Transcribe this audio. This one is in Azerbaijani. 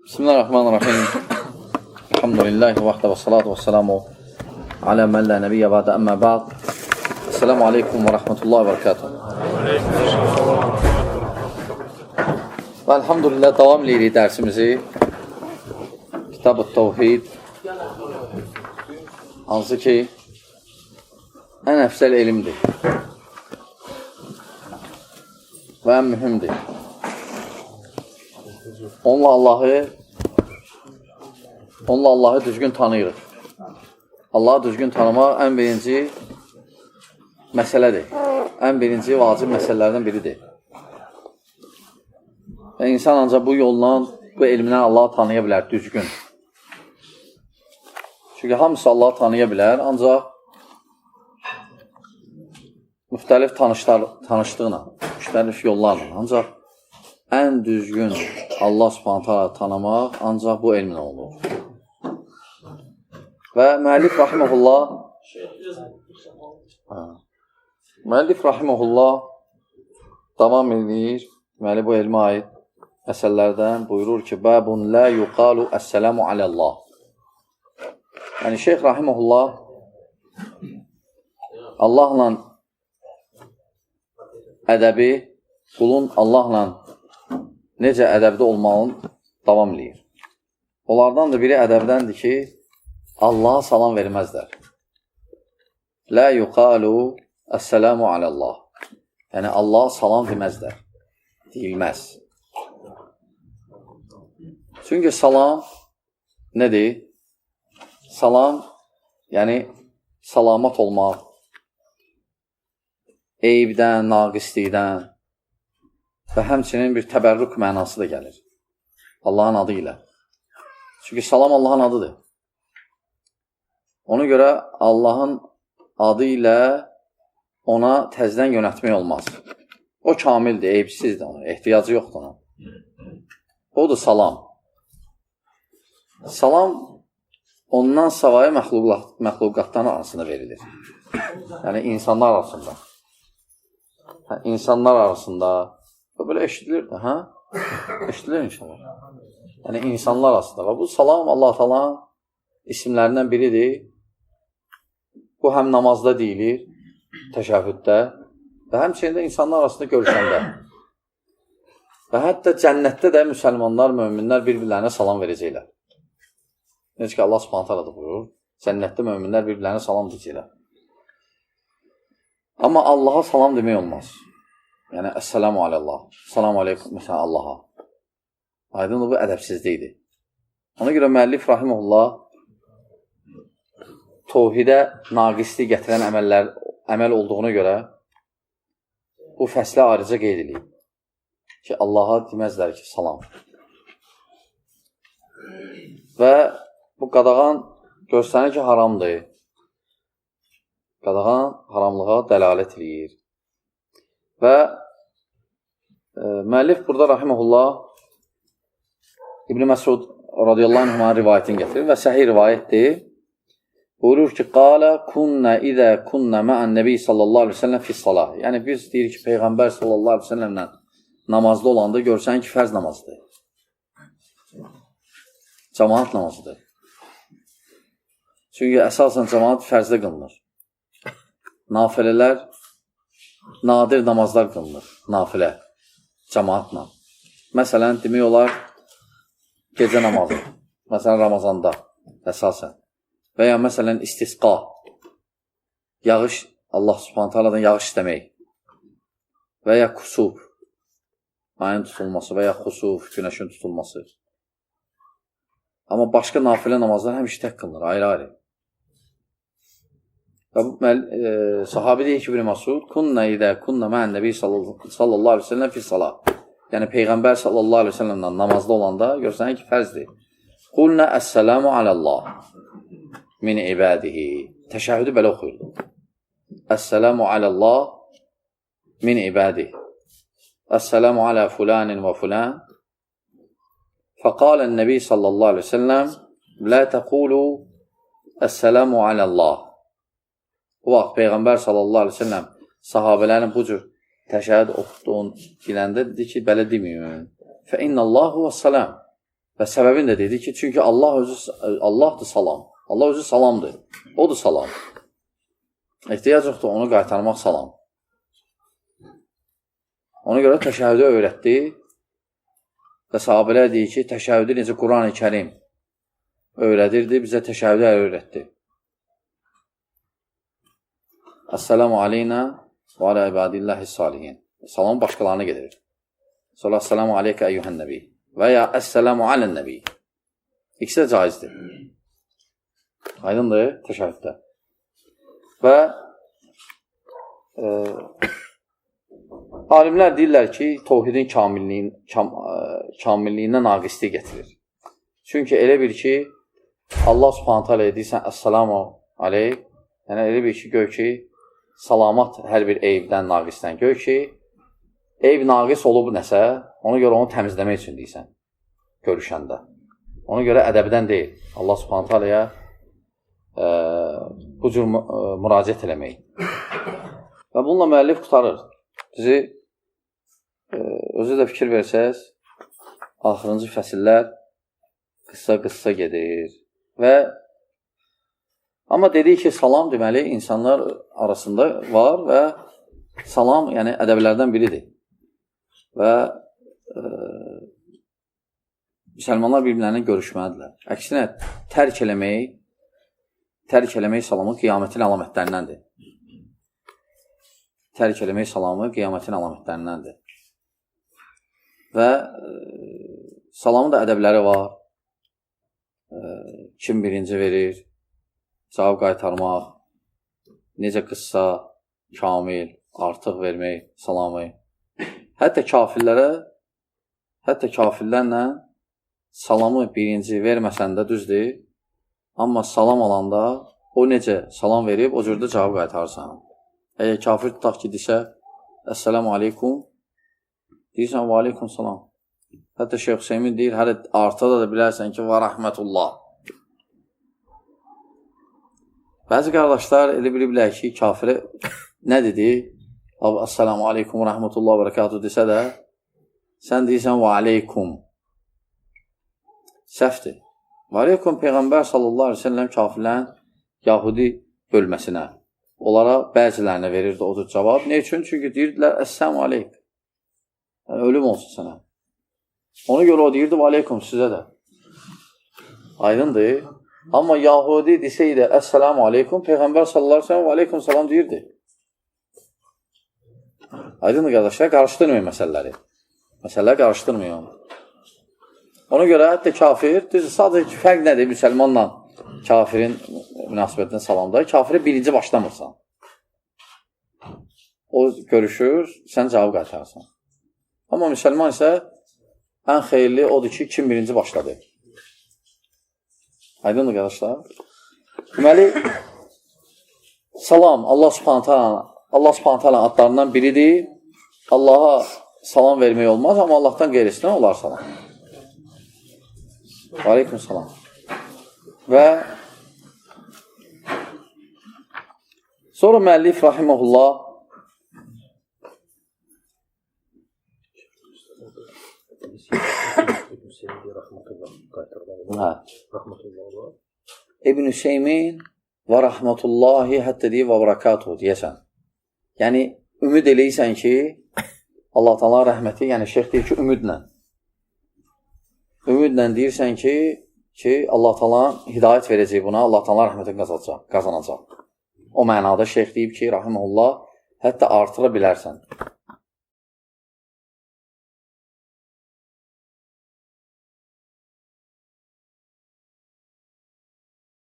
Bismillahirrahmanirrahim. Elhamdülillahi vahdə və salatu və selamu alə mən lə nəbiyyə bədə əmmə bəd. Esselamu aleykum və rəhmətullahi və bərəkatuhu. Və elhamdülillah davam edirik dərsimizi. Kitab-ı Tevhid, hansı ki ən əfsəl elmdir və ən mühümdir. Onunla Allahı düzgün tanıyırıq. Allahı düzgün tanımaq ən birinci məsələdir. Ən birinci vacib məsələlərdən biridir. Və insan ancaq bu yolla, bu elmlə Allahı tanıya bilər düzgün. Çünki hamısı Allahı tanıya bilər, ancaq müxtəlif tanışlıqla, müxtəlif yollarla. Ancaq ən düzgün Allah Subhanahu taala tanımaq ancaq bu elmlə olur. Və müəllif rahimehullah davam edir. Deməli bu elmə aid məsələlərdən buyurur ki, bəbun la yuqalu əssəlamu aləllah. Yəni Şeyx rahimehullah Allahla ədəbi, qulun Allahla necə ədəbdə olmağını davam edir. Onlardan da biri ədəbdəndir ki, Allaha salam verməzlər. La yuqalu əssəlamu aləllah. Yəni Allaha salam deməzlər. Deyilməz. Çünki salam nədir? Salam, yəni salamat olmaq, eyibdən, naqislikdən və həmçinin bir təbərrük mənası da gəlir. Allahın adı ilə. Çünki salam Allahın adıdır. Ona görə Allahın adı ilə ona təzdən yönətmək olmaz. O kamildir, eyibsizdir ona, ehtiyacı yoxdur ona. Odur salam. Salam ondan savayı məxluqatların arasında verilir. Yəni insanlar arasında. İnsanlar arasında belə eşidilir də, hə? Eşidilir inşallah. Yəni insanlar arasında. Və bu salam Allah Taala'nın isimlərindən biridir. Bu həm namazda deyilir, təşəhhüddə və həmçinin də insanlar arasında görüşəndə. Və hətta cənnətdə də müsəlmanlar, möminlər bir-birlərinə salam verəcəklər. Necə ki Allah Subhanahu taala da buyurur, cənnətdə möminlər bir-birlərinə salam deyəcəklər. Amma Allaha salam demək olmaz. Yəni əssəlamu aləllah, salamu aleykum məsələn Allaha. Aydındır, bu ədəbsizlikdir. Ona görə müəllif rahimehullah təvhidə naqislik gətirən əməl olduğuna görə bu fəslə ayrıca qeyd edilib ki, Allaha deməzlər ki, salam. Və bu qadağan göstərir ki, haramdır. Qadağan haramlığa dəlalət edir. Və müəllif burada rahimehullah İbn Məsud radiyallahu anhuma rivayətini gətirir və səhih rivayətdir. Buyurur ki, qalə kunnə idə kunnə mə'ən nəbi sallallahu aleyhi ve sellem fissalah. Yəni biz deyirik ki, Peyğəmbər sallallahu aleyhi ve sellemlə namazda olanda görsən ki, fərz namazdır. Cəmaat namazıdır. Çünki əsasən cəmaat fərzdə qılınır. Nafilələr, nadir namazlar qılınır. Nafilə, cəmaatla. Məsələn, demək olar, gecə namazı. Məsələn, Ramazanda əsasən. Və ya məsələn, istisqa. Yağış, Allah Subhanahu Taala'dan yağış istəmək. Və ya kusuf. Ayın tutulması və ya xusuf, günəşin tutulması. Amma başqa nafilə namazlar həmişə tək qılınır, ayrı-ayrı. Və sahabi deyir ki, İbn Məsud, kunnə idə kunnə mə'ən nəbi sallallahu aleyhi ve sellem fissalah. Yəni, Peyğəmbər sallallahu aleyhi ve sellemlə namazda olanda görsən ki, fərzdir. Qulnə əssəlamu aləllah min ibadihi. Təşəhhüdü belə oxuyurdu. Əssəlamu aləllah min ibadihi. Əssəlamu alə fulanin və fulan. Fəqalən nəbi sallallahu aleyhi ve sellem lə təqulu əssəlamu aləllah. Bu vaxt Peyğəmbər sallallahu aleyhi ve sellem sahabələrin bu cür təşəhhüd oxuduğunu biləndə dedi ki, belə deməyin. Fə innəllahu və salam. Və səbəbini də dedi ki, çünki Allahdır salam. Allah özü salamdır. Odur salam. Ehtiyac yoxdur onu qaytarmaq salam. Ona görə təşəhhüdü öyrətdi və sahabələr deyir ki, təşəhhüdü necə Quran-ı Kərim öyrədirdi, bizə təşəhhüdü öyrətdi. Əssəlamu aleynə və alə ibadillahi salihin. Salam başqalarına gedir. Sonra əssəlamu aleykə əyyuhən nəbi və ya əssəlamu alən nəbi. İkisi də caizdir. Aydındır təşəhhüddə. Və alimlər deyirlər ki, tohidin kamilliyinə naqislik getirir. Çünki elə bir ki, Allah subhanətə alə deyirsən, əssəlamu aleyk, yəni elə bir ki, gör ki, salamat hər bir eyvdən, naqisdən. Gör ki, eyv naqis olub nəsə, ona görə onu təmizləmək üçün deyirsən, görüşəndə. Ona görə ədəbdən deyil. Allah subhanətə aləyə bu cür müraciət eləmək. Və bununla müəllif qutarır. Bizi özü də fikir versəz, axırıncı fəsillər qıssa gedir. Və amma dedik ki, salam deməli insanlar arasında var və salam yəni ədəblərdən biridir. Və müsəlmanlar bir-birlərinə görüşməlidirlər. Əksinə, tərk eləmək salamı qiyamətin əlamətlərindəndir. Tərk eləmək salamı qiyamətin əlamətlərindəndir. Və salamın da ədəbləri var. Kim birinci verir, cavab qaytarmaq, necə qıssa, kamil, artıq vermək salamı. Hətta kafirlərlə salamı birinci verməsən də düzdür, amma salam alanda o necə salam verib, o cürdə cavab qaytarsan. Əgər kafir tutaq ki, desə, əssəlamu aleykum, deyirsən, və aleykum salam. Hətta Şeyx Hüseymin deyir, hələ artıda da bilərsən ki, və rəhmətullah. Bəzi qardaşlar elə biliblər ki, kafirə nə dedi? Əssəlamu aleykum, rəhmətullah, və rəkatuhu desə də, sən deyirsən, və aleykum. Səhvdir. Və aleykum, Peyğəmbər sallallahu aleyhi ve sellem kafirlərin Yahudi bölməsinə. Onlara bəzilərinə verirdi o cür cavab. Ne üçün? Çünki deyirdilər, əssəlamu aleyk. Yəni, ölüm olsun sənə. Ona görə o deyirdi, və aleykum sizə də. Aydındır. Amma Yahudi desəydi, əssəlamu aleykum, Peyğəmbər sallallahu aleyhi ve sellem və aleykum salam deyirdi. Aydındır qardaşlar, qarışdırmayın məsələləri. Məsələləri qarışdırmayın. Ona görə hətta kafir, düzdür, sadəcə fərq nədir müsəlmanla kafirin münasibətindən salamda? Kafirə birinci başlamırsan. O görüşür, sən cavab qaytarırsan. Amma müsəlman isə ən xeyirli odur ki, kim birinci başladı. Aydındır qardaşlar. Deməli, salam Allah subhanətə adlarından biridir. Allaha salam vermək olmaz, amma Allahdan qeyrisinə olar salam. Aleyküm salam. Və sonra müəllif rahiməhullah İbn Hüseymin və rəhmətullahi hətta deyib və bərəkatuhu deyəsən. Yəni, ümid eləyirsən ki, Allah Teala rəhməti, yəni şeyx deyir ki, ümidlə deyirsən ki, Allah Teala hidayət verəcək buna, Allah Teala rəhmətini qazanacaq. O mənada şeyx deyib ki, rahiməhullah, hətta artıra bilərsən.